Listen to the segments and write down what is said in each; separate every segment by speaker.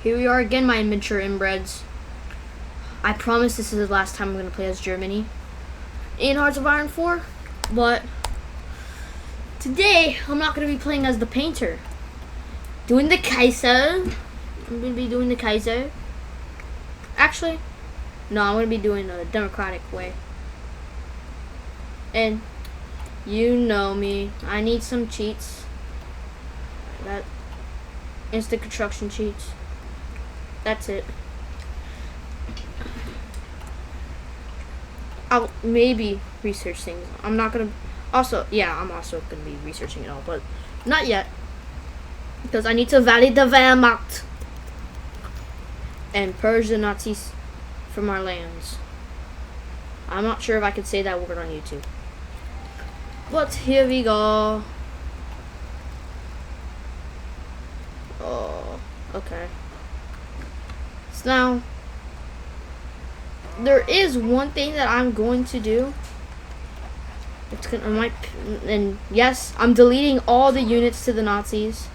Speaker 1: Here we are again, my immature inbreds. I promise this is the last time I'm going to play as Germany in Hearts of Iron 4, but today I'm not going to be playing as the painter. Doing the Kaiser. I'm going to be doing the Kaiser. Actually, no, I'm going to be doing a democratic way. And you know me, I need some cheats. That instant construction cheats. That's it. I'll maybe research things. I'm not gonna. Also, yeah, I'm also gonna be researching it all, but not yet because I need to validate the Wehrmacht and purge the Nazis from our lands. I'm not sure if I could say that word on YouTube, but here we go. Oh, okay. So now, there is one thing that I'm going to do. It's gonna, and yes, I'm deleting all the units to the Nazis.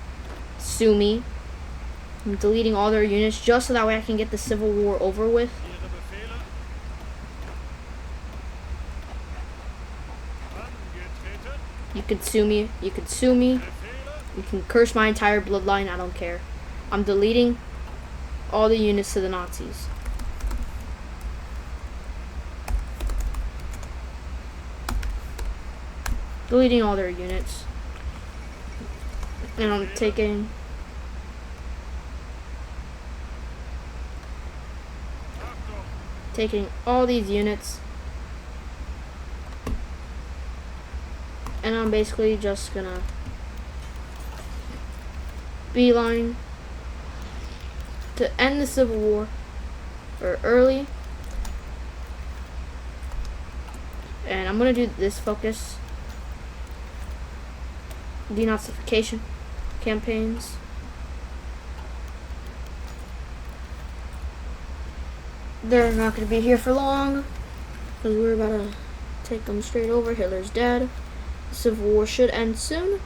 Speaker 1: Sue me. I'm deleting all their units just so that way I can get the Civil War over with. You can sue me. You can sue me. You can curse my entire bloodline. I don't care. I'm deleting all the units to the Nazis. Deleting all their units. And I'm taking all these units. And I'm basically just gonna beeline to end the Civil War or early. And I'm gonna do this focus. Denazification campaigns. They're not going to be here for long because we're about to take them straight over. Hitler's dead. The Civil War should end soon.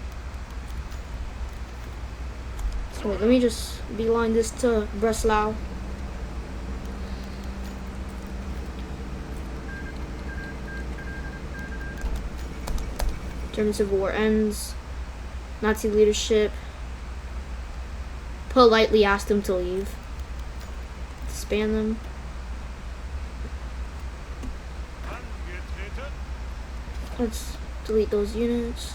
Speaker 1: So wait, let me just beeline this to Breslau. German Civil War ends. Nazi leadership politely asked them to leave. Disband them. Let's delete those units.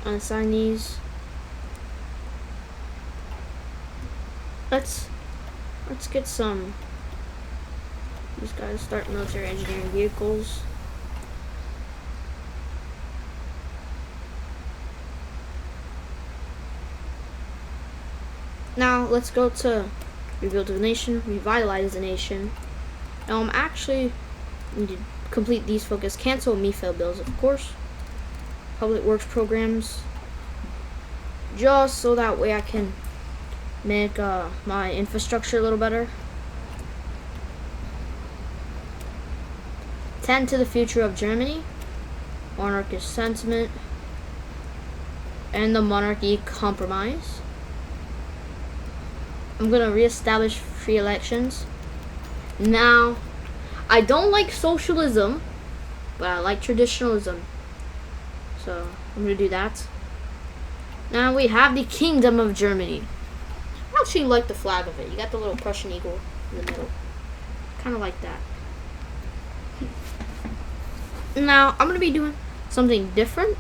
Speaker 1: Unassign these. Let's get some. These guys start military engineering vehicles. Now let's go to rebuild the nation, revitalize the nation. Now I'm actually need to complete these focus, cancel MIFEL bills, of course, public works programs, just so that way I can make my infrastructure a little better. Tend to the future of Germany, monarchist sentiment, and the monarchy compromise. I'm gonna reestablish free elections. Now, I don't like socialism, but I like traditionalism. So, I'm gonna do that. Now we have the Kingdom of Germany. I actually like the flag of it. You got the little Prussian eagle in the middle. Kind of like that. Now, I'm gonna be doing something different.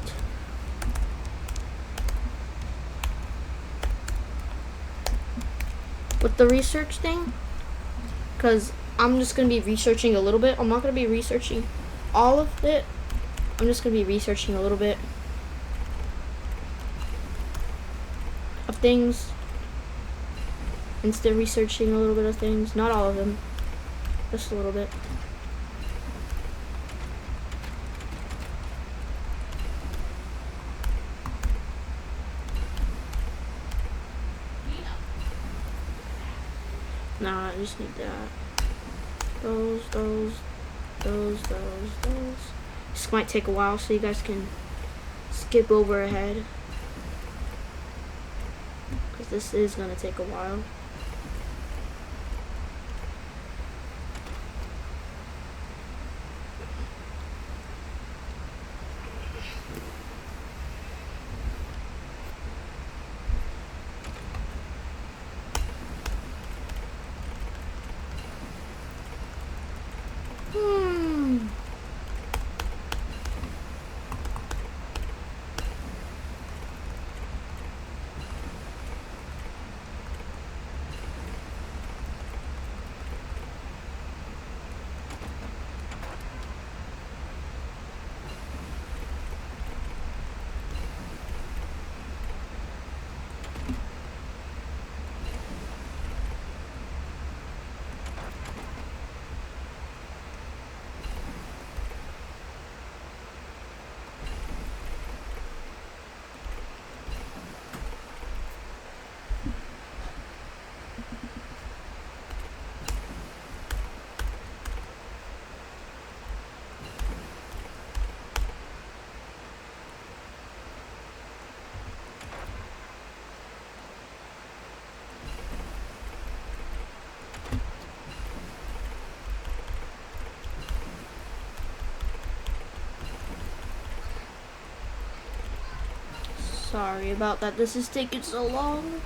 Speaker 1: With the research thing, because I'm just going to be researching a little bit. I'm not going to be researching all of it. I'm just going to be researching a little bit of things instead of researching a little bit of things. Not all of them, just a little bit. Nah, I just need that. Those. This might take a while, so you guys can skip over ahead. This is gonna take a while. Sorry about that. This is taking so long.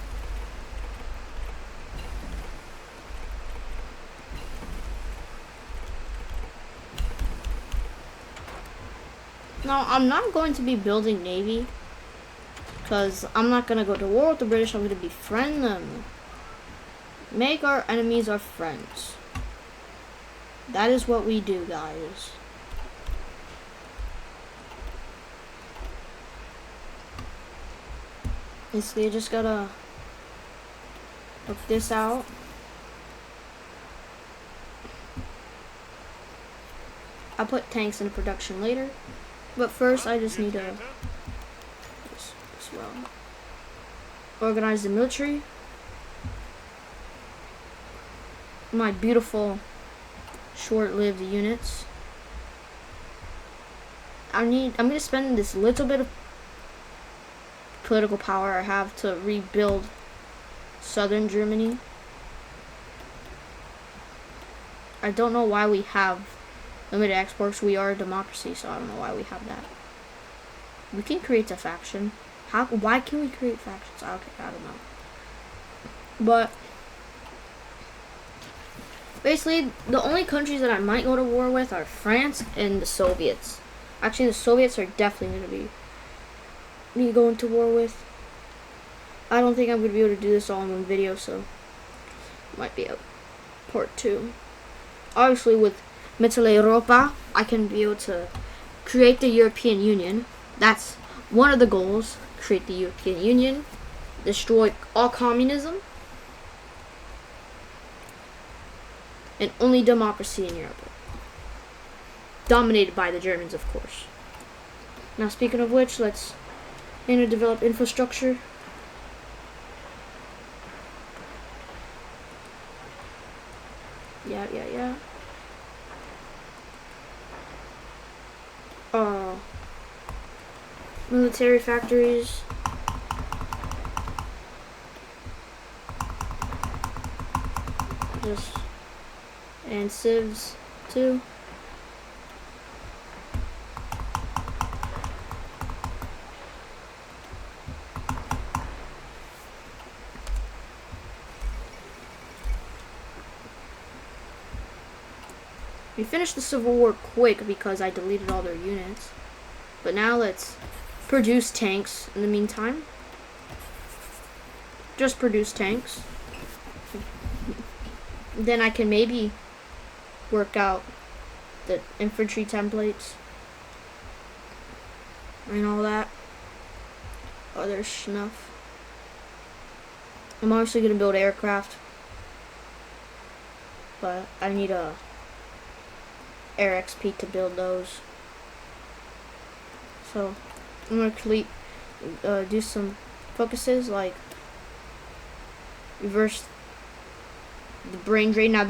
Speaker 1: Now, I'm not going to be building Navy, because I'm not going to go to war with the British. I'm going to befriend them. Make our enemies our friends. That is what we do, guys. Basically, you just gotta look this out. I'll put tanks into production later, but first I just need to organize the military. My beautiful short-lived units. I'm gonna spend this little bit of political power I have to rebuild southern Germany. I don't know why we have limited exports. We are a democracy, so I don't know why we have that. We can create a faction. Why can we create factions? Okay, I don't know. But basically, the only countries that I might go to war with are France and the Soviets. Actually, the Soviets are definitely going to be me going to war with. I don't think I'm going to be able to do this all in one video, so might be a part 2. Obviously, with Mitteleuropa, I can be able to create the European Union. That's one of the goals. Create the European Union. Destroy all communism. And only democracy in Europe. Dominated by the Germans, of course. Now, speaking of which, let's develop infrastructure. Yeah. Military factories. And civs too. We finished the Civil War quick because I deleted all their units. But now let's produce tanks in the meantime. Just produce tanks. Then I can maybe work out the infantry templates and all that other stuff. I'm obviously going to build aircraft, but I need a air XP to build those. So I'm going to do some focuses like reverse the brain drain. Now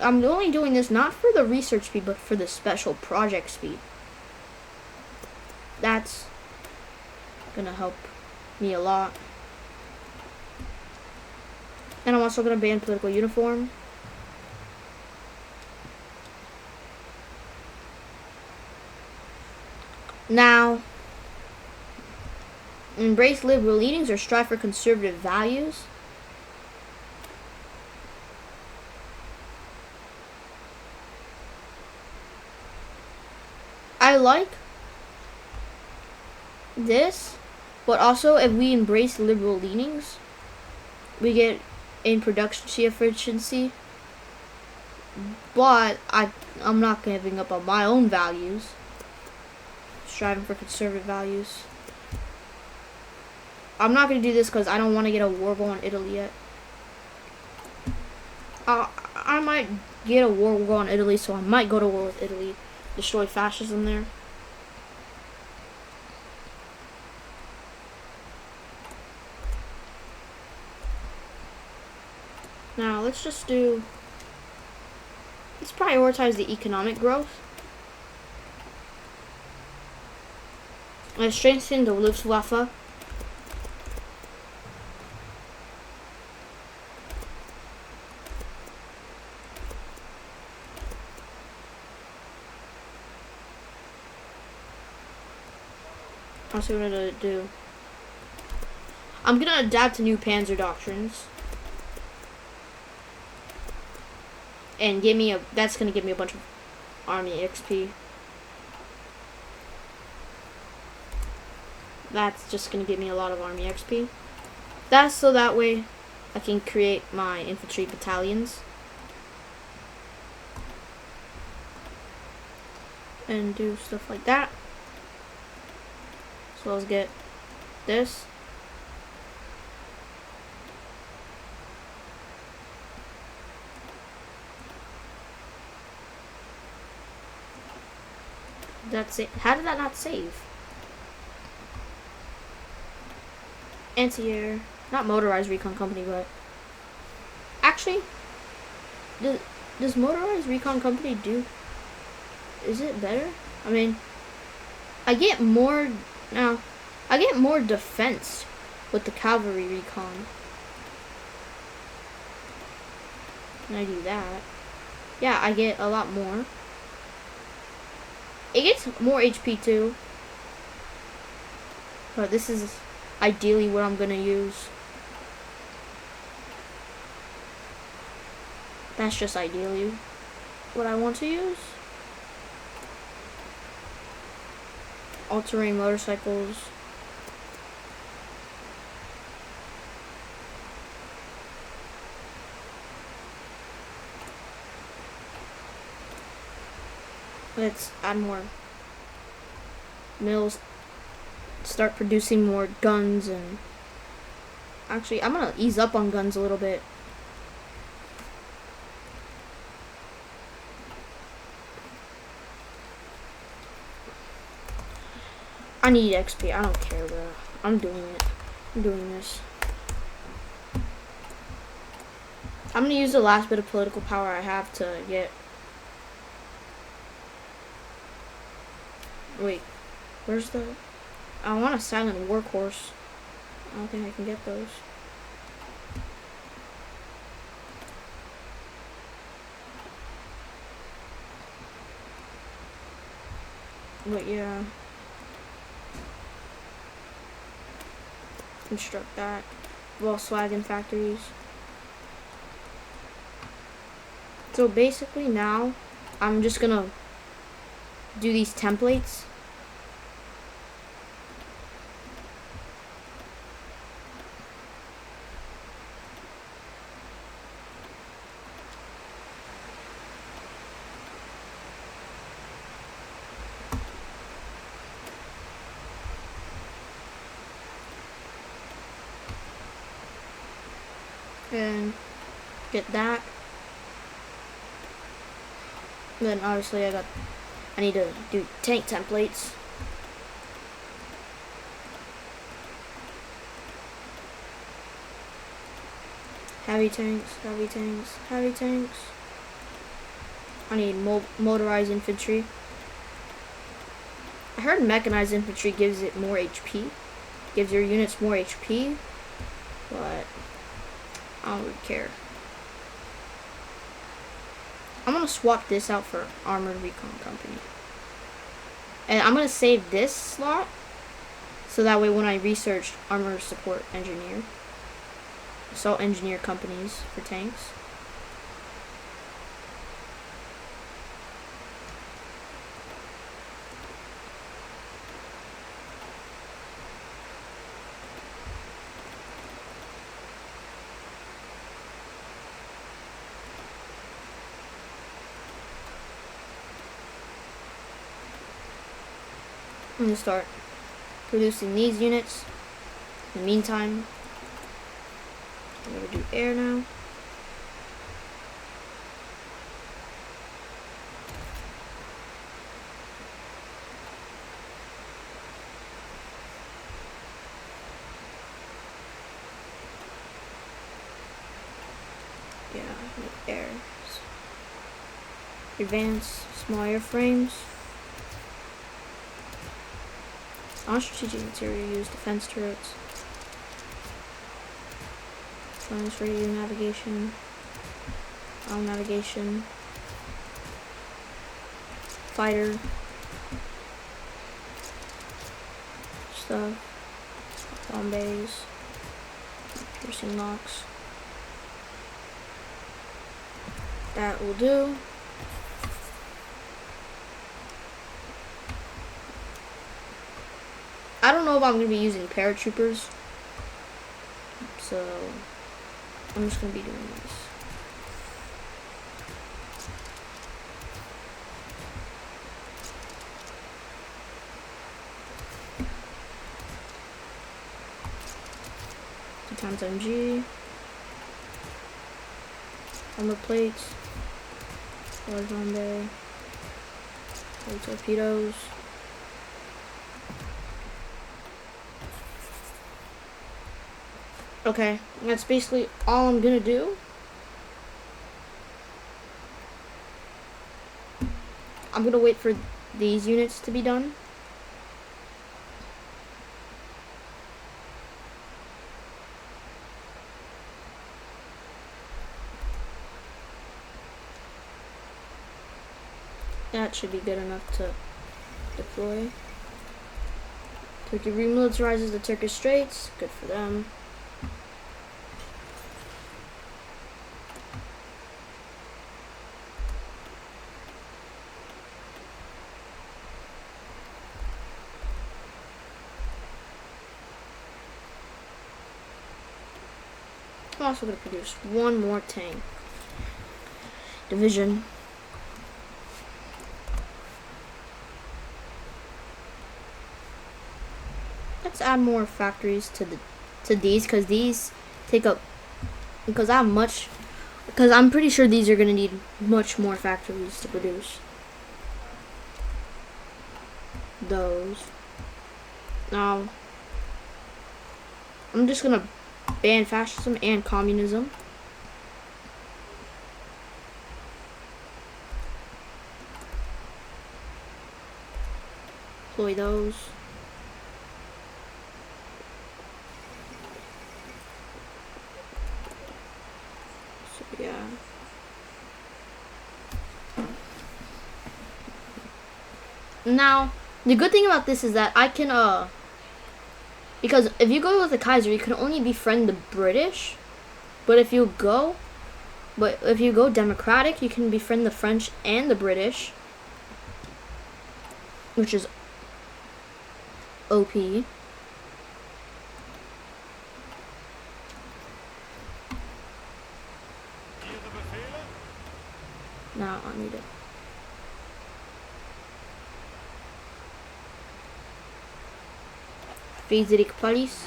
Speaker 1: I'm only doing this not for the research speed, but for the special project speed. That's gonna help me a lot. And I'm also gonna ban political uniform. Now, embrace liberal leanings or strive for conservative values. I like this, but also if we embrace liberal leanings, we get in production efficiency. But I'm not giving up on my own values. Striving for conservative values. I'm not gonna do this because I don't want to get a war going on Italy yet. I might get a war going on Italy, so I might go to war with Italy, destroy fascism there. Now let's prioritize the economic growth. Let's strengthen the Luftwaffe. I'll see what I'm gonna do. I'm gonna adapt to new Panzer doctrines. And that's gonna give me a bunch of army XP. That's just gonna give me a lot of army XP. That's so that way I can create my infantry battalions. And do stuff like that. So let's get this. That's it. How did that not save? Anti-air. Not motorized recon company, but... Actually, does motorized recon company do... Is it better? I mean, I get more... Now, I get more defense with the cavalry recon. And I do that. Yeah, I get a lot more. It gets more HP too. But this is ideally what I'm gonna use. That's just ideally what I want to use. All-terrain motorcycles. Let's add more mills. Start producing more guns, and actually I'm gonna ease up on guns a little bit. I need XP. I don't care, bro. I'm doing it. I'm doing this. I'm gonna use the last bit of political power I have to get. Wait, where's the... I want a silent workhorse. I don't think I can get those. But yeah. Construct that. Volkswagen factories. So basically now, I'm just gonna do these templates. And get that. Then obviously I need to do tank templates. Heavy tanks, heavy tanks, heavy tanks. I need motorized infantry. I heard mechanized infantry gives it more HP. Gives your units more HP. But I don't really care. I'm gonna swap this out for Armored Recon Company. And I'm gonna save this slot so that way when I research Armor Support Engineer, assault engineer companies for tanks. I'm gonna start producing these units. In the meantime, I'm gonna do air now. Yeah, air. Advanced small airframes. Non-strategic material used defense turrets. Drones radio navigation. Navigation. Fighter. Stuff. Bomb bays. Piercing locks. That will do. I don't know if I'm going to be using paratroopers, so I'm just going to be doing this. Two times MG, armor plates, large bomb bay, torpedoes. Okay, that's basically all I'm gonna do. I'm gonna wait for these units to be done. That should be good enough to deploy. Turkey remilitarizes the Turkish Straits. Good for them. I'm also going to produce one more tank division. Let's add more factories to these because these take up because I'm pretty sure these are going to need much more factories to produce those. Now I'm just going to ban fascism and communism. Deploy those. So yeah. Now, the good thing about this is that I can because if you go with the Kaiser, you can only befriend the British. But if you go democratic, you can befriend the French and the British, which is OP. Now I need it. Friedrich Police.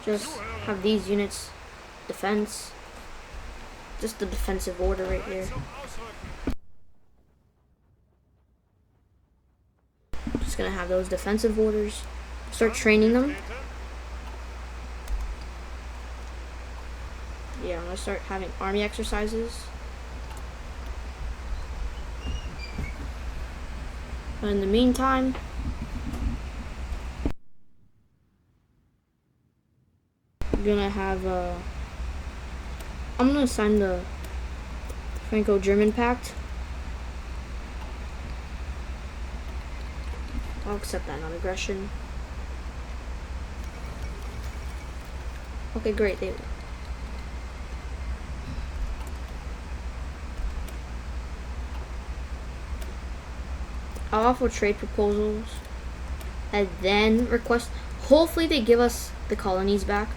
Speaker 1: Just have these units defense. Just the defensive order right here. Just gonna have those defensive orders. Start training them. Yeah, I'm gonna start having army exercises. But in the meantime, gonna have I'm gonna sign the Franco-German Pact. I'll accept that non-aggression. Okay, great. I'll offer trade proposals and then request. Hopefully they give us the colonies back.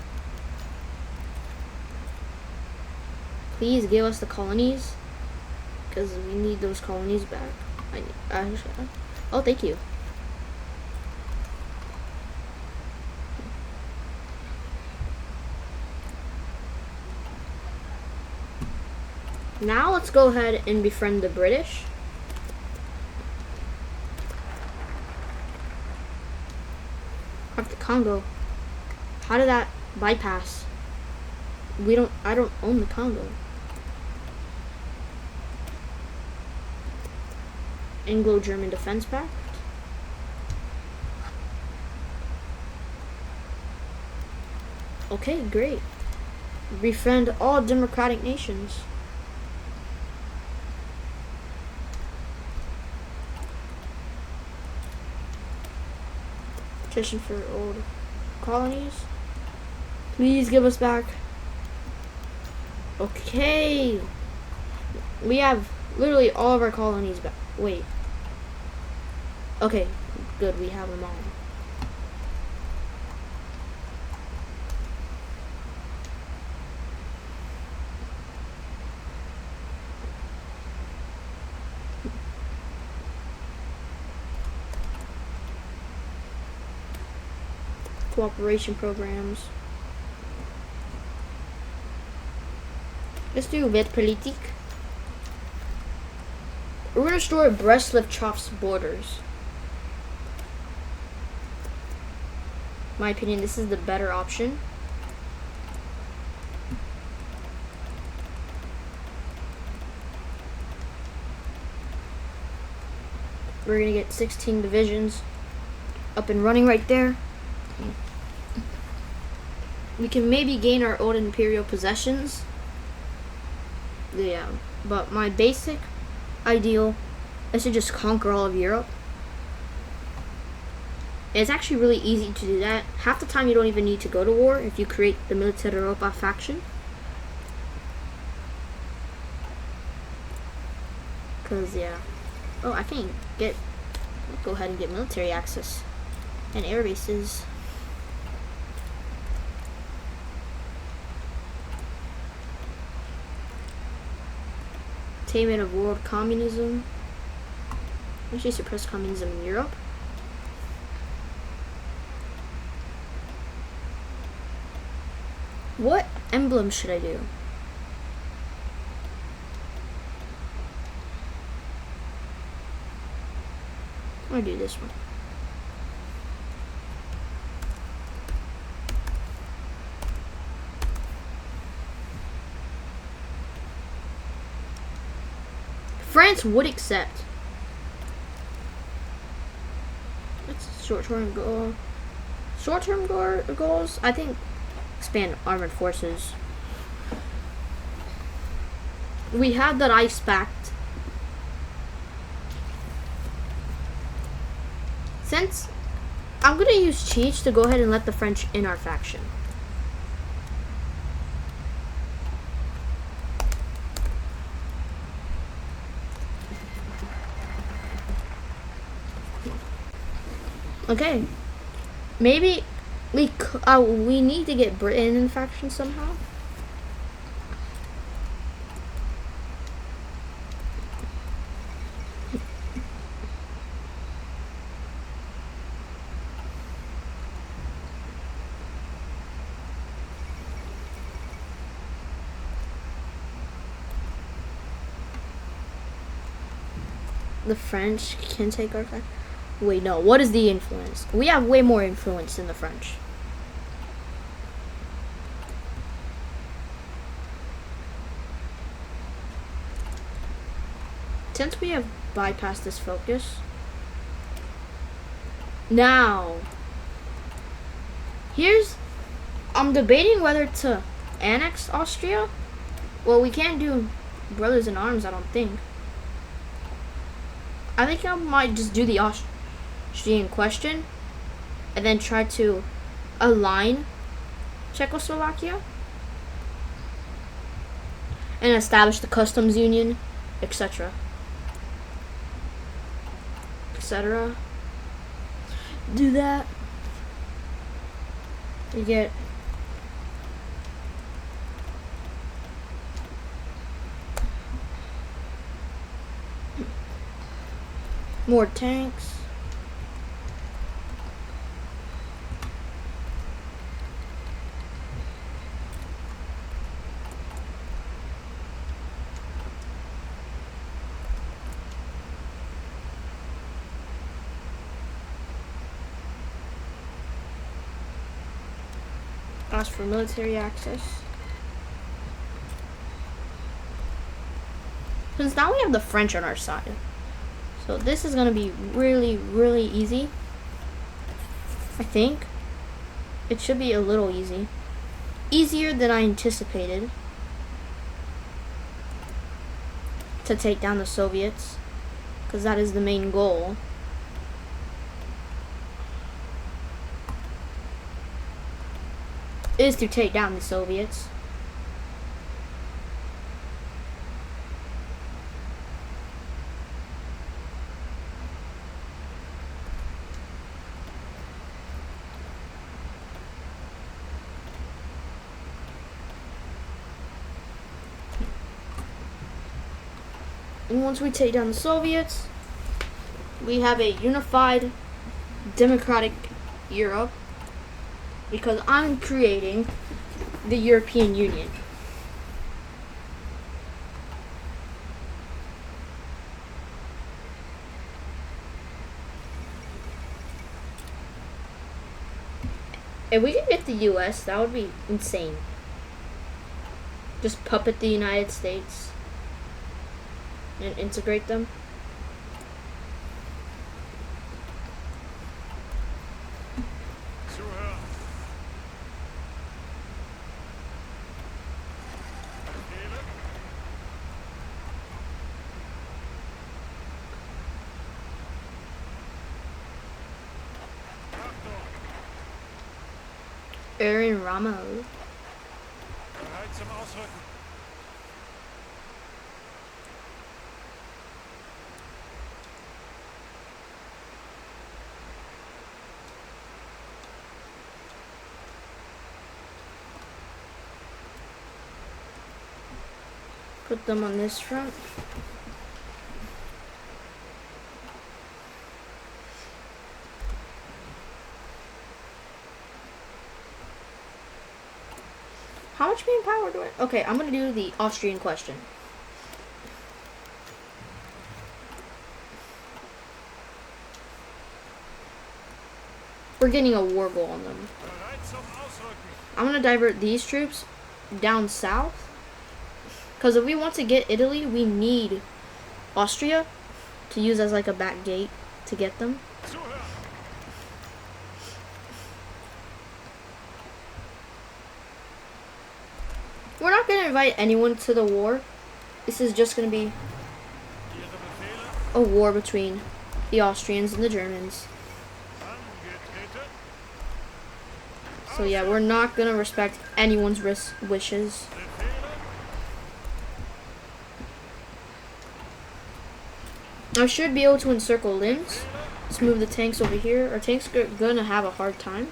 Speaker 1: Please give us the colonies, because we need those colonies back. Oh, thank you. Now let's go ahead and befriend the British. Of the Congo. How did that bypass? I don't own the Congo. Anglo-German Defense Pact. Okay, great. Befriend all democratic nations. Petition for old colonies. Please give us back. Okay. We have literally all of our colonies back. Wait. Okay, good. We have them all. Cooperation programs. Let's do Weltpolitik. We're gonna restore Brest-Litovsk's borders. In my opinion, this is the better option. We're gonna get 16 divisions up and running right there. We can maybe gain our old imperial possessions. Yeah, but my basic ideal is to just conquer all of Europe. It's actually really easy to do that. Half the time you don't even need to go to war if you create the Military Europa faction. Cause yeah. Oh, I can go ahead and get military access and air bases. Attainment of world communism. Actually suppress communism in Europe. What emblem should I do? I'm gonna do this one. France would accept. That's short-term goal. Short-term goals, I think. Expand armored forces. We have that ice pact. Since I'm gonna use cheats to go ahead and let the French in our faction. Okay, maybe we need to get Britain in faction somehow. The French can take our faction. Wait, no. What is the influence? We have way more influence than the French. Since we have bypassed this focus, now here's I'm debating whether to annex Austria. Well, we can't do brothers in arms, I don't think. I think I might just do the Austrian question and then try to align Czechoslovakia and establish the customs union, etc. etc. Do that. You get more tanks. Ask for military access. Since now we have the French on our side. So this is gonna be really, really easy. I think. It should be a little easy. Easier than I anticipated. To take down the Soviets. Because that is the main goal. Is to take down the Soviets. And once we take down the Soviets, we have a unified democratic Europe. Because I'm creating the European Union. If we could get the US, that would be insane. Just puppet the United States and integrate them. Aaron Ramos.
Speaker 2: Bereit zum Ausrücken.
Speaker 1: Put them on this front. How much manpower do I? Okay, I'm gonna do the Austrian question. We're getting a war goal on them. I'm gonna divert these troops down south. Because if we want to get Italy, we need Austria to use as like a back gate to get them. We're not going to invite anyone to the war. This is just going to be a war between the Austrians and the Germans. So yeah, we're not going to respect anyone's wishes. I should be able to encircle Linz. Let's move the tanks over here. Our tanks are going to have a hard time.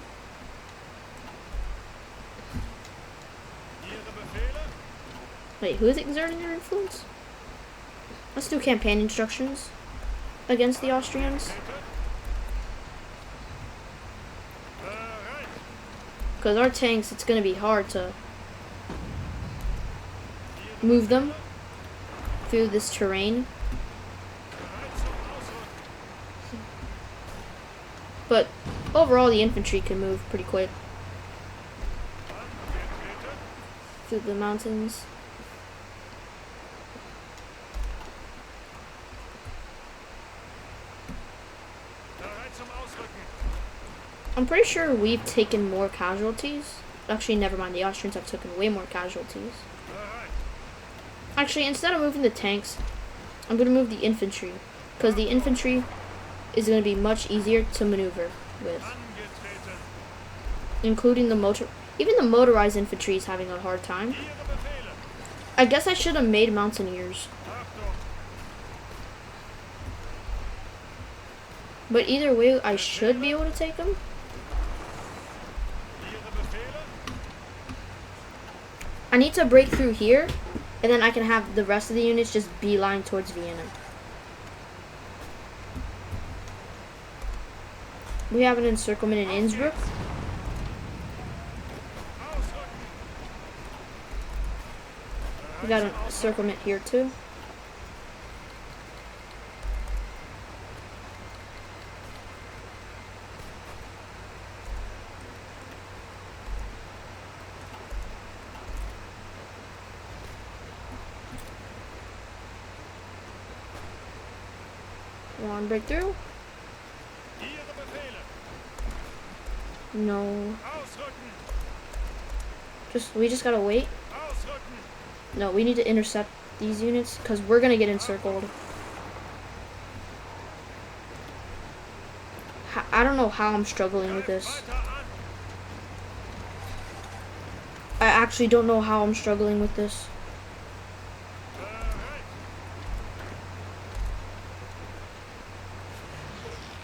Speaker 1: Wait, who is exerting their influence? Let's do campaign instructions against the Austrians. Because our tanks, it's going to be hard to move them through this terrain. But overall, the infantry can move pretty quick through the mountains. I'm pretty sure we've taken more casualties Actually, never mind. The Austrians have taken way more casualties.
Speaker 2: Bereit.
Speaker 1: Actually, instead of moving the tanks, I'm going to move the infantry. Because the infantry is going to be much easier to maneuver with.
Speaker 2: Angetreten.
Speaker 1: Including the motor. Even the motorized infantry is having a hard time.
Speaker 2: Ihre Befehle.
Speaker 1: I guess I should have made mountaineers.
Speaker 2: Achtung.
Speaker 1: But either way, I should be able to take them.
Speaker 2: Ihre Befehle.
Speaker 1: I need to break through here, and then I can have the rest of the units just beeline towards Vienna. We have an encirclement in Innsbruck.
Speaker 2: Ausrücken.
Speaker 1: We got an encirclement here too. One breakthrough.
Speaker 2: Ihre Befehle.
Speaker 1: No.
Speaker 2: Ausrücken.
Speaker 1: We just gotta wait.
Speaker 2: Ausrücken.
Speaker 1: No, we need to intercept these units because we're gonna get encircled. I don't know how I'm struggling with this.
Speaker 2: Weiter an.
Speaker 1: I actually don't know how I'm struggling with this.
Speaker 2: Bereit.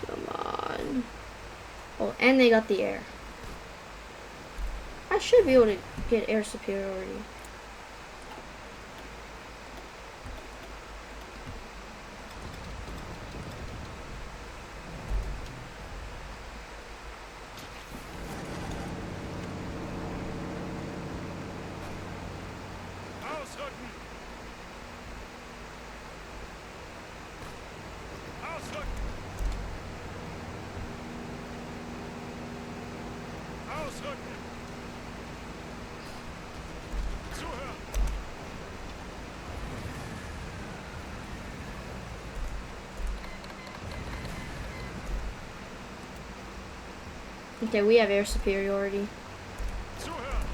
Speaker 1: Come on. Oh, and they got the air. I should be able to get air superiority.
Speaker 2: Ausrücken. Ausrücken. Ausrücken. Zuhören.
Speaker 1: Okay, we have air superiority.
Speaker 2: Zuhören.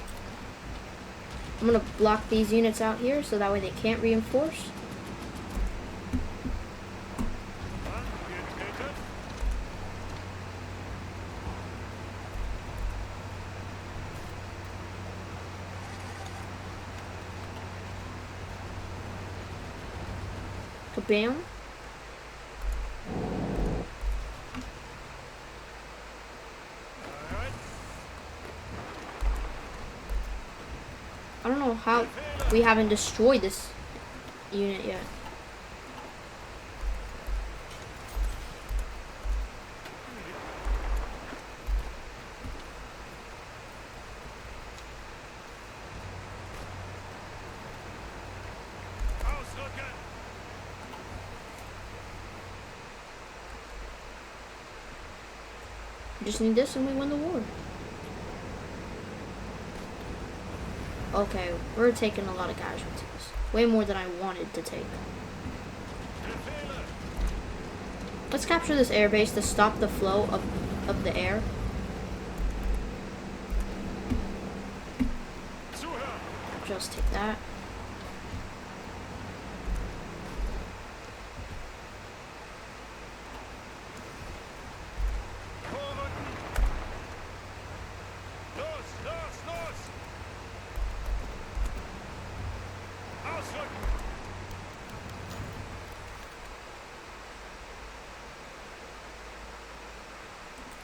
Speaker 1: I'm gonna block these units out here so that way they can't reinforce.
Speaker 2: Angetreten.
Speaker 1: Kabam.
Speaker 2: Bereit.
Speaker 1: I don't know how we haven't destroyed this unit yet.
Speaker 2: Ausrücken.
Speaker 1: We just need this and we win the war. Okay, we're taking a lot of casualties. Way more than I wanted to take.
Speaker 2: Befehle.
Speaker 1: Let's capture this airbase to stop the flow of the air.
Speaker 2: Zuhören.
Speaker 1: Just take that.
Speaker 2: Vorrücken. Los, los, los. Ausrücken.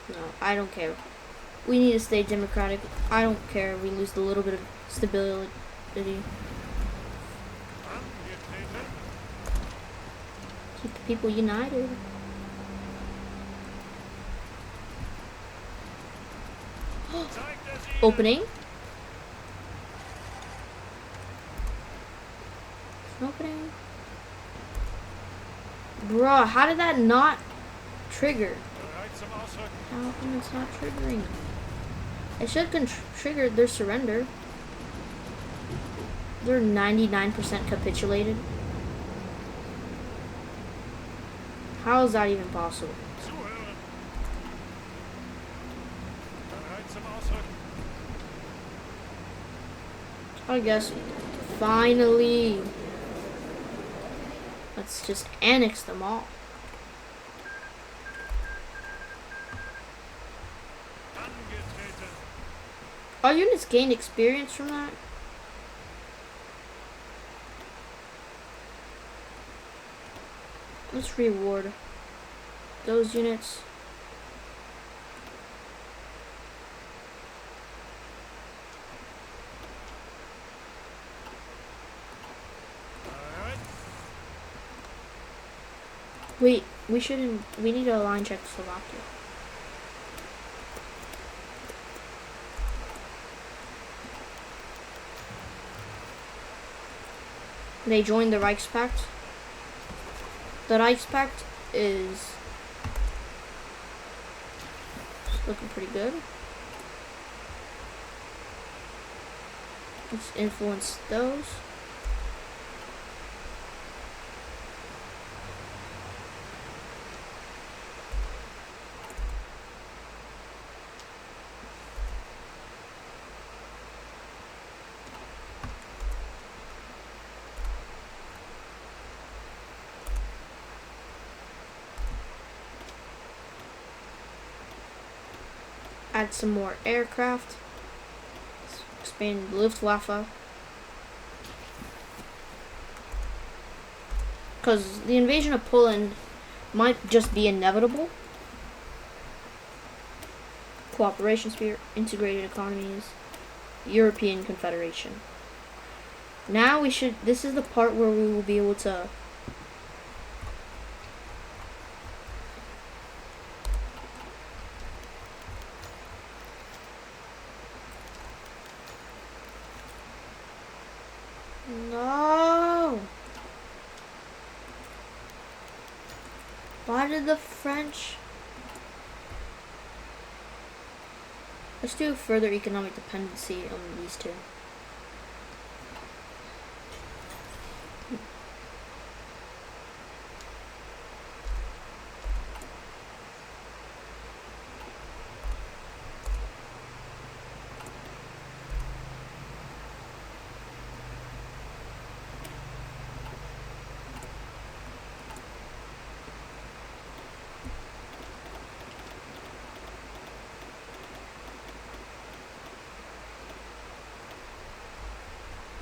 Speaker 1: No, I don't care. We need to stay democratic. I don't care if we lose a little bit of stability.
Speaker 2: Angetreten.
Speaker 1: Keep the people united.
Speaker 2: Zeigt es ihnen.
Speaker 1: Opening. Opening. Bruh, how did that not trigger?
Speaker 2: Bereit zum Ausrücken.
Speaker 1: How come it's not triggering? It should trigger their surrender. They're 99% capitulated. How is that even possible?
Speaker 2: Zuhören. Bereit zum Ausrücken.
Speaker 1: I guess finally, let's just annex them all.
Speaker 2: Angetreten.
Speaker 1: Our units gain experience from that. Let's reward those units.
Speaker 2: Alright.
Speaker 1: Wait, we shouldn't. We need to align check Slovakia. They joined the Reichspakt. The Reichspakt is looking pretty good. Let's influence those. Add some more aircraft. Let's expand Luftwaffe. Because the invasion of Poland might just be inevitable. Cooperation sphere, integrated economies, European Confederation. Now we should, this is the part where we will be able to no. Why did the French? Let's do further economic dependency on these two.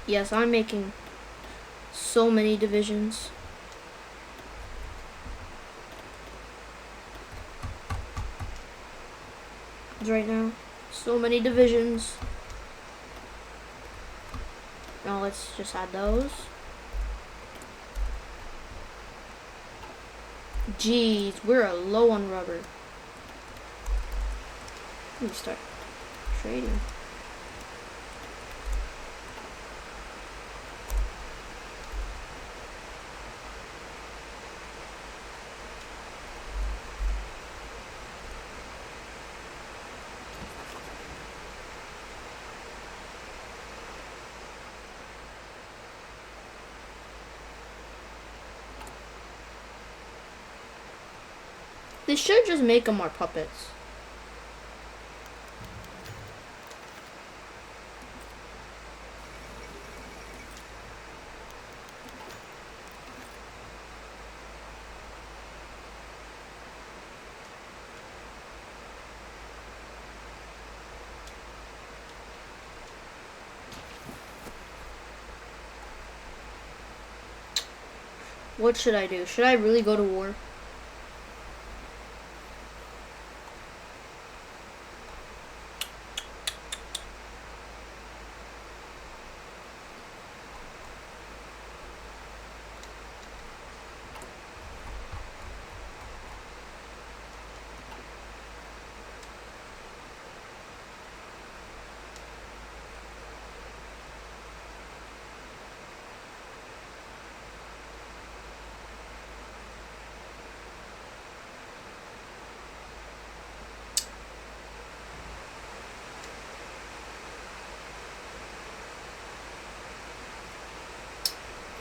Speaker 1: Yes, I'm making so many divisions. Right now, so many divisions. Now let's just add those. Jeez, we're low on rubber. Let me start trading. They should just make them our puppets. What should I do? Should I really go to war?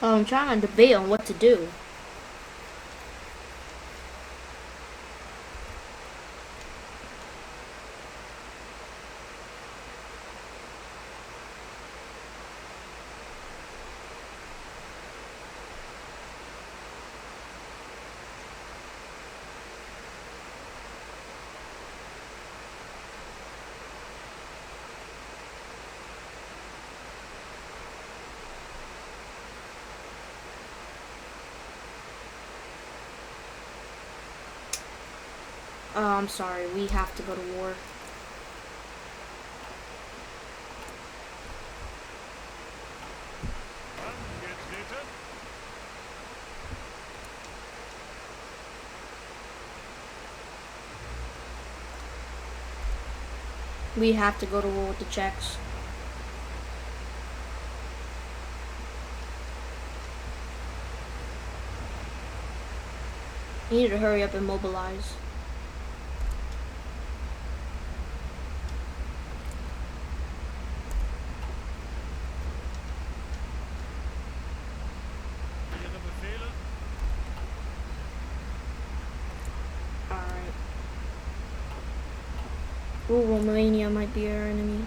Speaker 1: I'm trying to debate on what to do. Oh, I'm sorry. We have to go to war.
Speaker 2: Angetreten.
Speaker 1: We have to go to war with the Czechs. You need to hurry up and mobilize.
Speaker 2: Ihre Befehle.
Speaker 1: Alright. Ooh, Romania might be our enemy.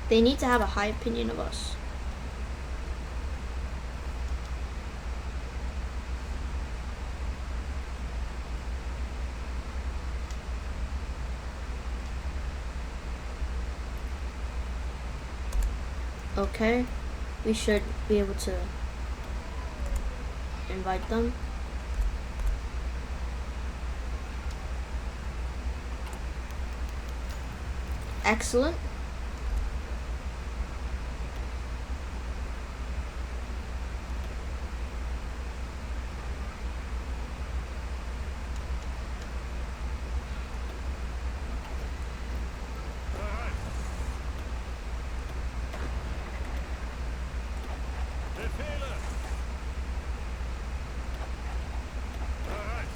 Speaker 1: They need to have a high opinion of us. Okay, we should be able to invite them. Excellent.
Speaker 2: Bereit. Befehle. Bereit.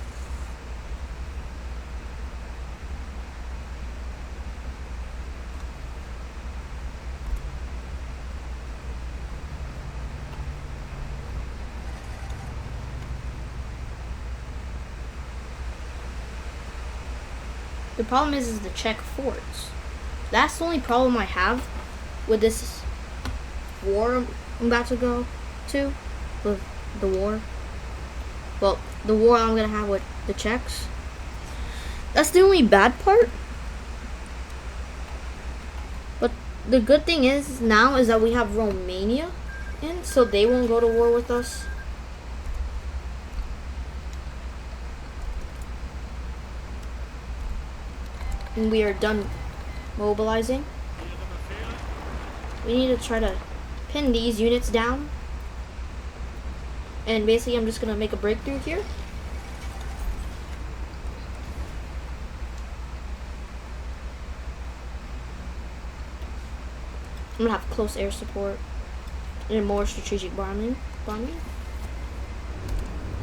Speaker 1: The problem is the Czech forts. That's the only problem I have with this war I'm about to go to, with the war. Well, the war I'm gonna have with the Czechs. That's the only bad part. But the good thing is now is that we have Romania in, so they won't go to war with us. And we are done mobilizing.
Speaker 2: Ihre Befehle.
Speaker 1: We need to try to pin these units down. And basically I'm just gonna make a breakthrough here. I'm gonna have close air support and more strategic bombing.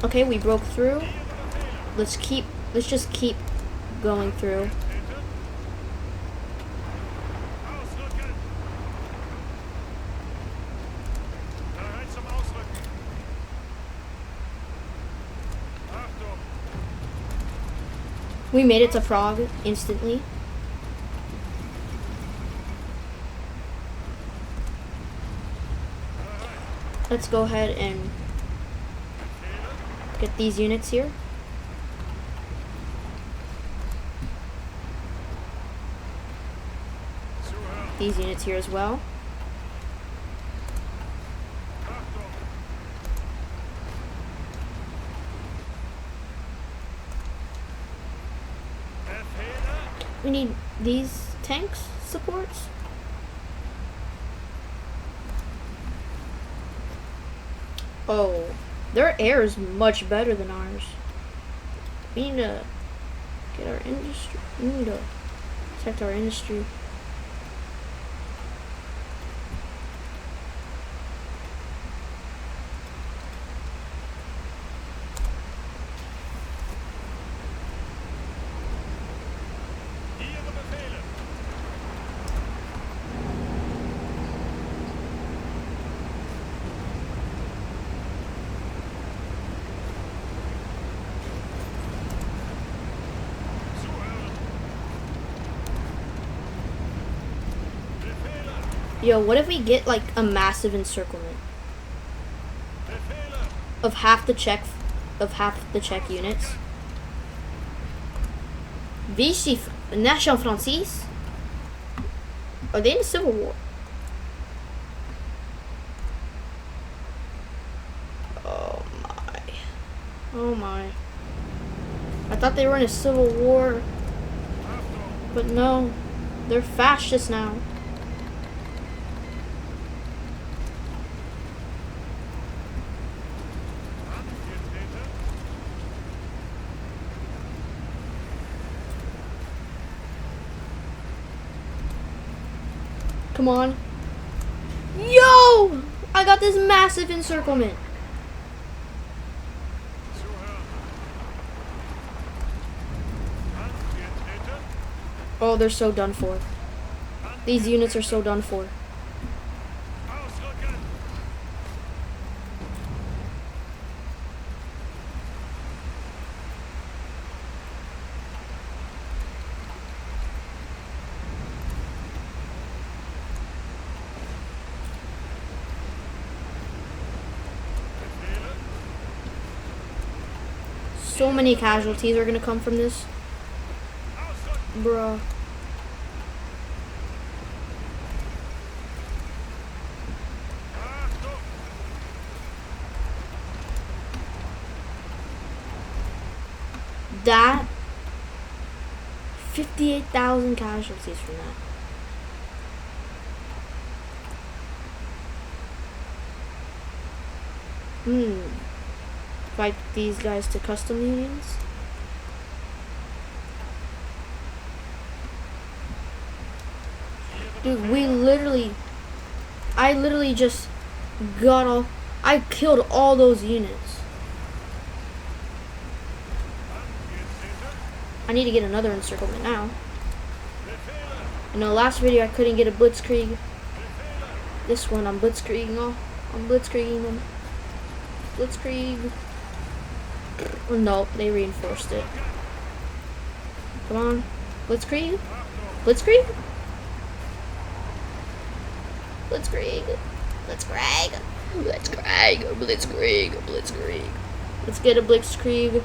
Speaker 1: Okay, we broke through. Let's just keep going through.
Speaker 2: Treten. Ausrücken. Bereit zum Ausrücken. Achtung.
Speaker 1: We made it to Prague instantly. Let's go ahead and
Speaker 2: Befehle.
Speaker 1: get these units here.
Speaker 2: Zuhören.
Speaker 1: These units here as well.
Speaker 2: Achtung. Befehle.
Speaker 1: We need these tanks supports. Oh, their air is much better than ours. We need to get our industry. We need to protect our industry.
Speaker 2: Ihre Befehle.
Speaker 1: Yo, what if we get like a massive encirclement
Speaker 2: Befehle.
Speaker 1: of half the Czech units? Vichy Nation Francis? Are they in a civil war? Oh my. Oh my. I thought they were in a civil war,
Speaker 2: Achtung.
Speaker 1: but no. They're fascists now.
Speaker 2: Angetreten.
Speaker 1: Come on. Yo! I got this massive encirclement.
Speaker 2: Zuhören. Angetreten.
Speaker 1: Oh, they're so done for. These units are so done for.
Speaker 2: Ausrücken. Befehle.
Speaker 1: So many casualties are gonna come from this.
Speaker 2: Ausrücken.
Speaker 1: Bruh.
Speaker 2: Achtung.
Speaker 1: That 58,000 casualties from that. Fight these guys to custom unions. Dude, I literally just I killed all those units.
Speaker 2: Angetreten.
Speaker 1: I need to get another encirclement now.
Speaker 2: Befehle.
Speaker 1: In the last video I couldn't get a blitzkrieg.
Speaker 2: Befehle.
Speaker 1: This one I'm blitzkrieging all. I'm blitzkrieging them. Blitzkrieg. Nope, they reinforced it. Come on. Blitzkrieg?
Speaker 2: Achtung.
Speaker 1: Blitzkrieg? Blitzkrieg. Blitzkrieg. Blitzkrieg. Blitzkrieg. Blitzkrieg. Let's get a blitzkrieg.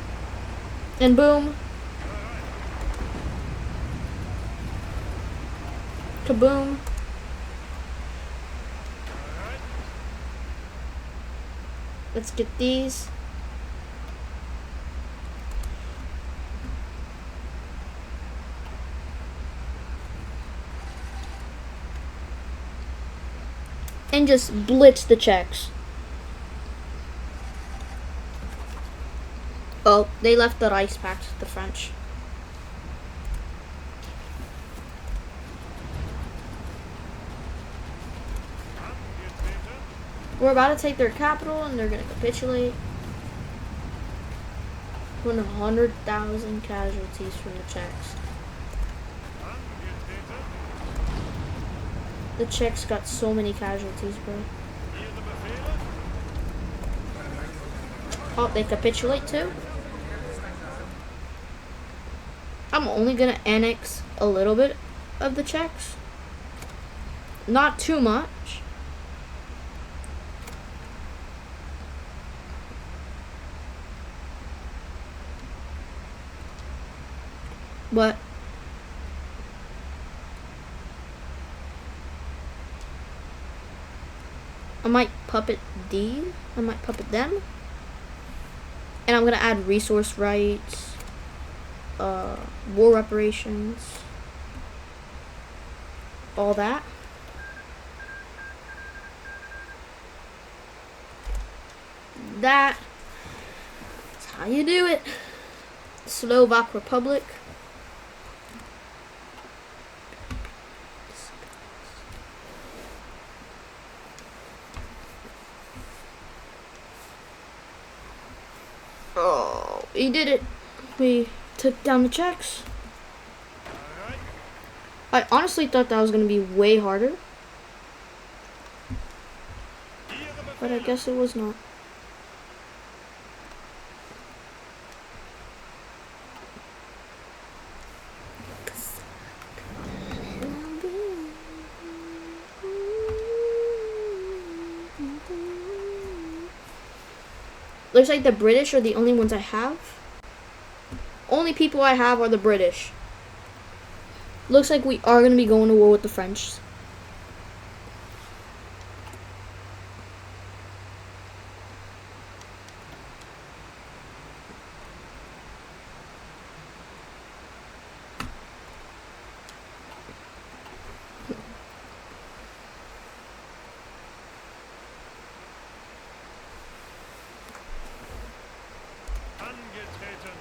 Speaker 1: And boom. Kaboom.
Speaker 2: Bereit.
Speaker 1: Let's get these. And just blitz the Czechs. Oh, they left the Reichspakt, the French.
Speaker 2: Angetreten.
Speaker 1: We're about to take their capital and they're gonna capitulate. 100,000 casualties from the Czechs.
Speaker 2: Angetreten.
Speaker 1: The Czechs got so many casualties, bro.
Speaker 2: Ihre Befehle.
Speaker 1: Oh, they capitulate too? I'm only gonna annex a little bit of the Czechs. Not too much. But I might puppet I might puppet them. And I'm gonna add resource rights, war reparations, all that. That's how you do it. Slovak Republic. Oh, we did it. We took down the Czechs.
Speaker 2: Bereit.
Speaker 1: I honestly thought that was going to be way harder,
Speaker 2: Ihre
Speaker 1: but I
Speaker 2: Befehle.
Speaker 1: guess it was not. Looks like the British are the only ones I have. Only people I have are the British. Looks like we are going to be going to war with the French.
Speaker 2: Angetreten.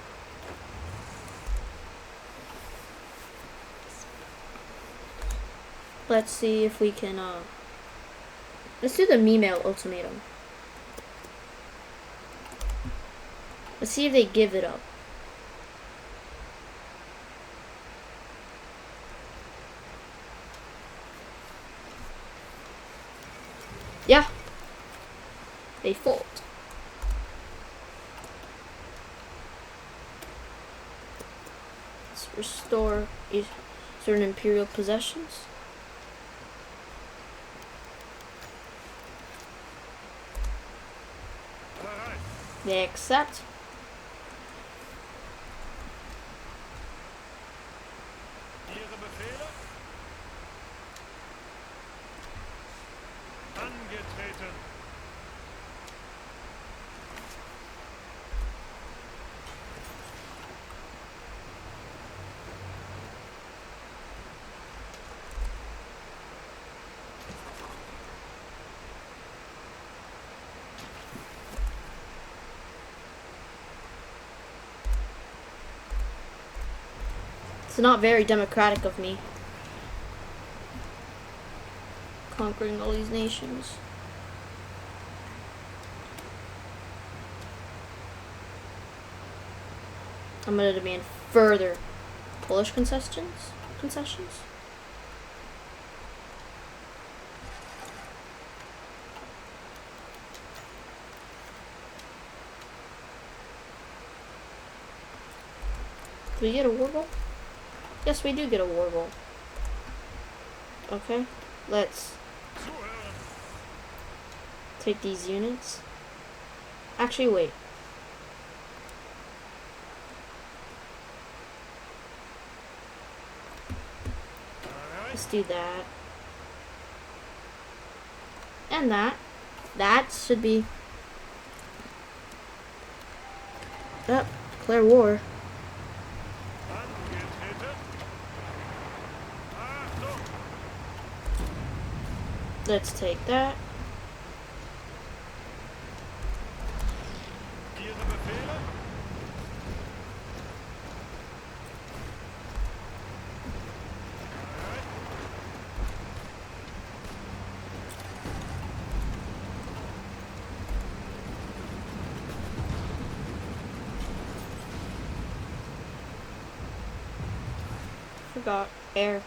Speaker 1: Let's see if we can, let's do the me-mail ultimatum. Let's see if they give it up. Yeah. They fold. Let's restore certain imperial possessions.
Speaker 2: Bereit.
Speaker 1: They accept.
Speaker 2: Ihre Befehle? Angetreten.
Speaker 1: It's not very democratic of me. Conquering all these nations. I'm gonna demand further Polish concessions. Do we get a war goal? Yes, we do get a war goal. Okay, let's
Speaker 2: Zuhören.
Speaker 1: take these units. Actually, wait.
Speaker 2: Bereit.
Speaker 1: Let's do that. And that. That should be... Yep, declare war.
Speaker 2: Angetreten. Achtung.
Speaker 1: Let's take that.
Speaker 2: Ihre Befehle? Bereit.
Speaker 1: Forgot air.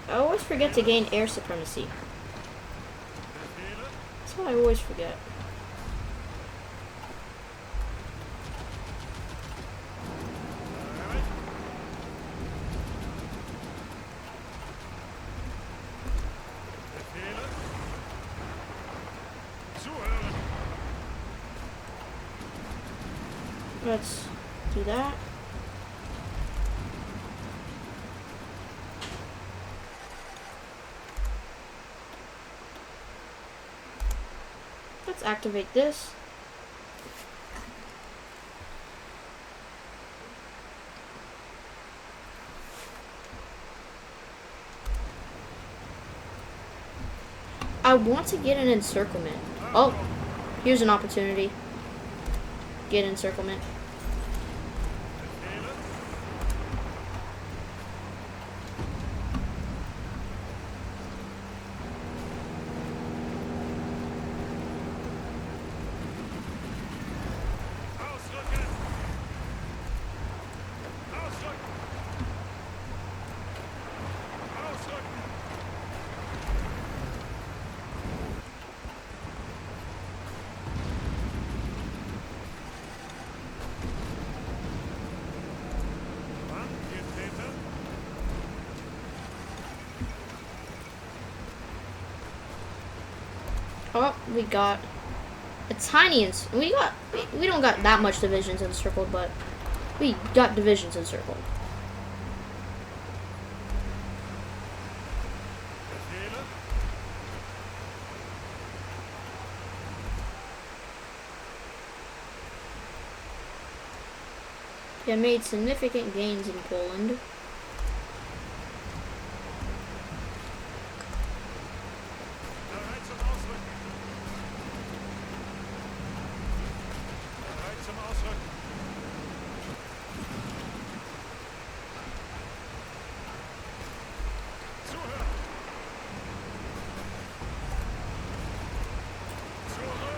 Speaker 1: I always forget to gain air supremacy.
Speaker 2: Befehle?
Speaker 1: That's what I always forget.
Speaker 2: Bereit. Befehle? Zuhören.
Speaker 1: Let's do that. Let's activate this. I want to get an encirclement. Oh, here's an opportunity. Get encirclement.
Speaker 2: Befehle? Ausrücken. Ausrücken. Ausrücken.
Speaker 1: Oh, we got a tiny we don't got that much divisions encircled, but we got divisions encircled.
Speaker 2: Befehle?
Speaker 1: We have made significant gains in Poland.
Speaker 2: Bereit zum Ausrücken. Bereit zum Ausrücken. Zuhören. Zurück.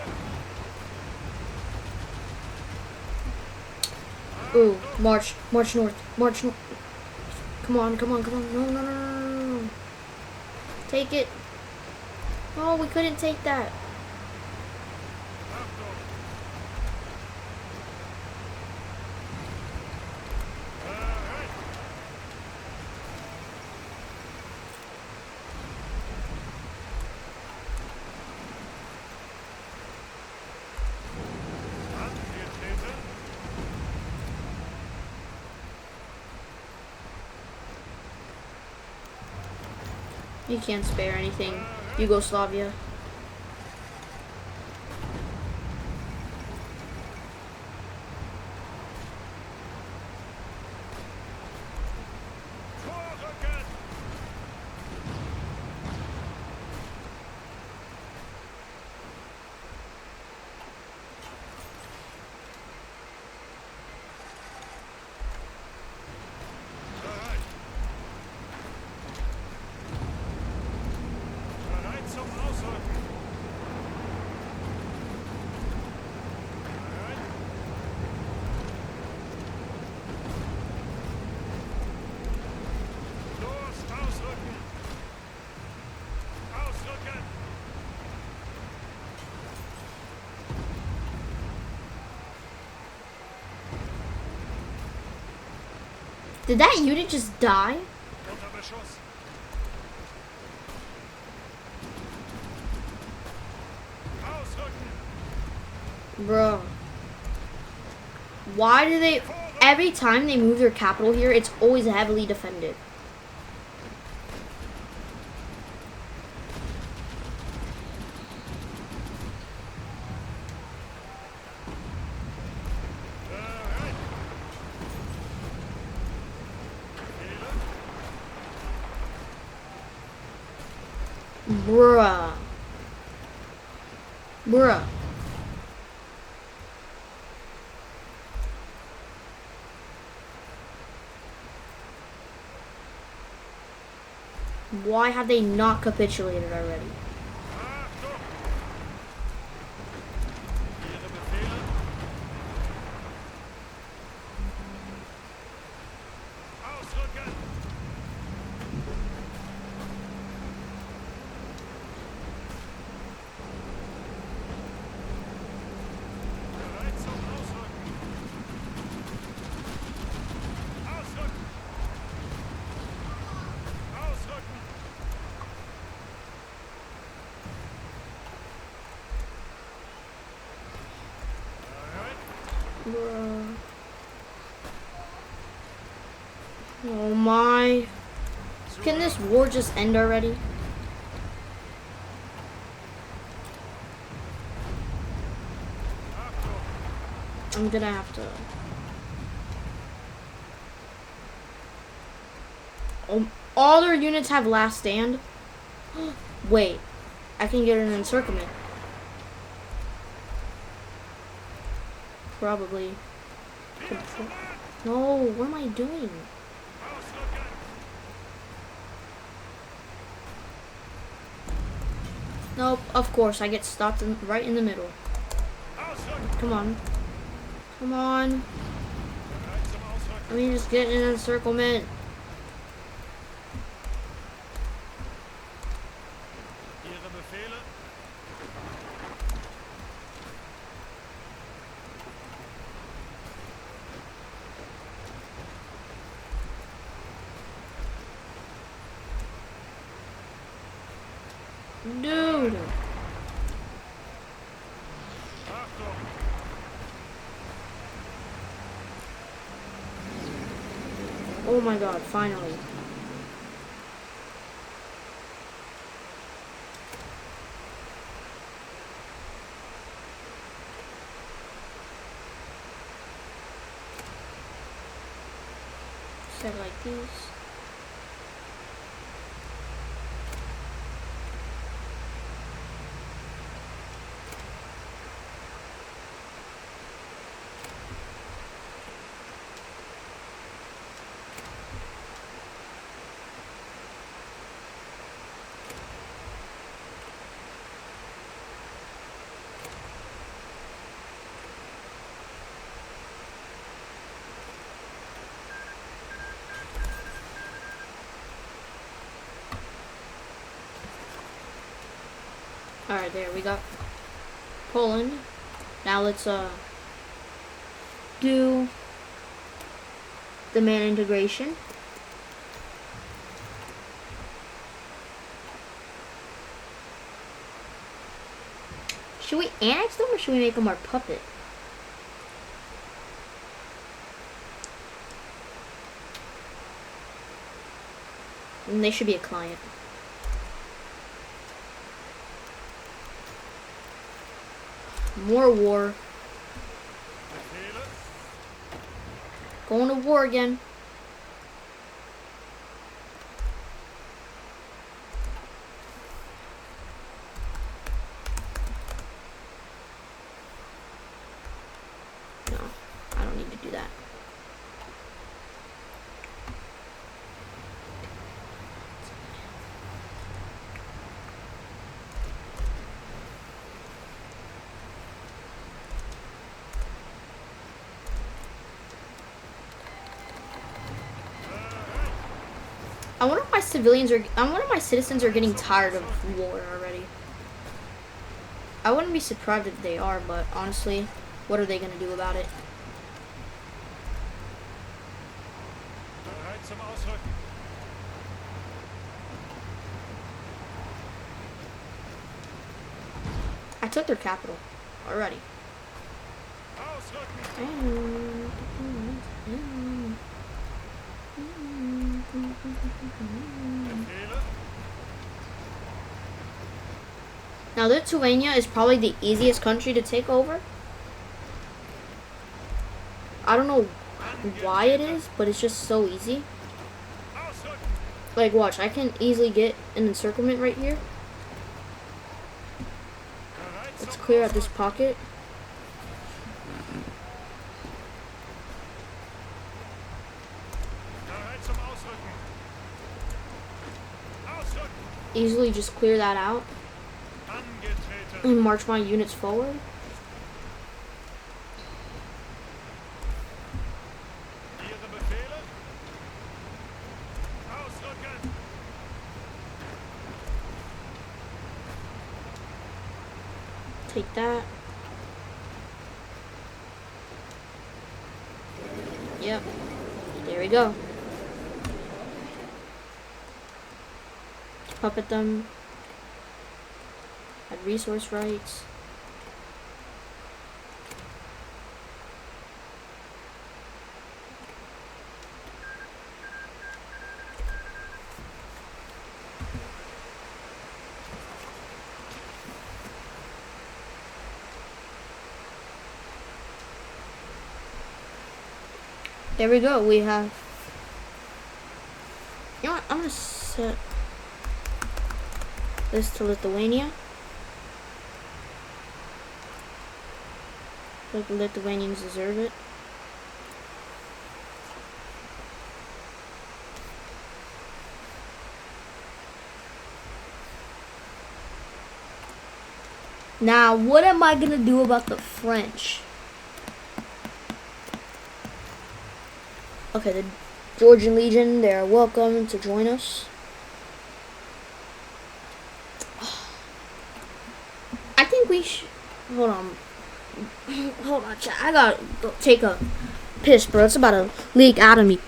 Speaker 1: Ooh, march north, march north. Come on, come on, come on. No, no, no, no, no, no. Take it. Oh, we couldn't take that.
Speaker 2: Achtung. Bereit. Angetreten.
Speaker 1: You can't spare anything, Yugoslavia.
Speaker 2: Vorrücken. Bereit. Bereit zum Ausrücken. Bereit. Los, ausrücken. Ausrücken.
Speaker 1: Did that unit just die?
Speaker 2: Unter Beschuss. Ausrücken.
Speaker 1: Bro. Why do they... Every time they move their capital here, it's always heavily defended.
Speaker 2: Bereit. Befehle.
Speaker 1: Bruh. Bruh. Why have they not capitulated already?
Speaker 2: Achtung. Ihre Befehle. Ausrücken. Bereit zum Ausrücken. Ausrücken. Ausrücken. Bereit.
Speaker 1: Bruh. Oh my. Can this war just end already?
Speaker 2: Achtung.
Speaker 1: I'm gonna have to. All their units have last stand. Wait, I can get an encirclement. Probably.
Speaker 2: Widerstand.
Speaker 1: No, what am I doing?
Speaker 2: Ausrücken.
Speaker 1: Nope, of course, I get stopped right in the middle.
Speaker 2: Ausrücken.
Speaker 1: Come on. Come on.
Speaker 2: Bereit zum Ausrücken.
Speaker 1: Let me just get an encirclement.
Speaker 2: Ihre Befehle.
Speaker 1: Dude. Oh my god, finally. Set like these. Alright, there we got Poland. Now let's do the man integration. Should we annex them or should we make them our puppet? And they should be a client. More war.
Speaker 2: Befehle.
Speaker 1: Going to war again. No, I don't need to do that. I wonder if my citizens are getting tired of war already. I wouldn't be surprised if they are, but honestly, what are they gonna do about it?
Speaker 2: Bereit zum Ausrücken.
Speaker 1: I took their capital already.
Speaker 2: Ausrücken. Befehle.
Speaker 1: Now, Lithuania is probably the easiest country to take over. I don't know why it is, but it's just so easy.
Speaker 2: Ausrücken.
Speaker 1: Like, watch, I can easily get an encirclement right here.
Speaker 2: Bereit
Speaker 1: Let's
Speaker 2: zum
Speaker 1: clear out this
Speaker 2: Ausrücken.
Speaker 1: pocket.
Speaker 2: Bereit zum Ausrücken. Ausrücken.
Speaker 1: Easily just clear that out
Speaker 2: Angetreten.
Speaker 1: and march my units forward.
Speaker 2: Ihre Befehle. Ausrücken.
Speaker 1: Take that. Yep. There we go. Puppet them. Add resource rights. There we go. We have. You know what? I'm gonna set this to Lithuania. Like the Lithuanians deserve it. Now, what am I gonna do about the French? Okay, the Georgian Legion, they are welcome to join us. I think we should. Hold on. Hold on, chat. I gotta take a piss, bro. It's about to leak out of me.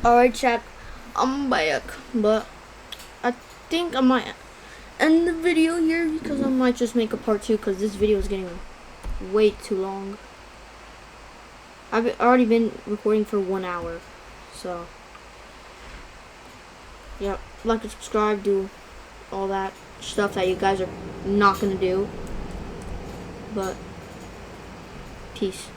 Speaker 1: Alright, chat. I'm back, but I think I might end the video here because I might just make a part 2 because this video is getting way too long. I've already been recording for 1 hour, so yeah, like and subscribe, do all that stuff that you guys are not gonna do, but peace.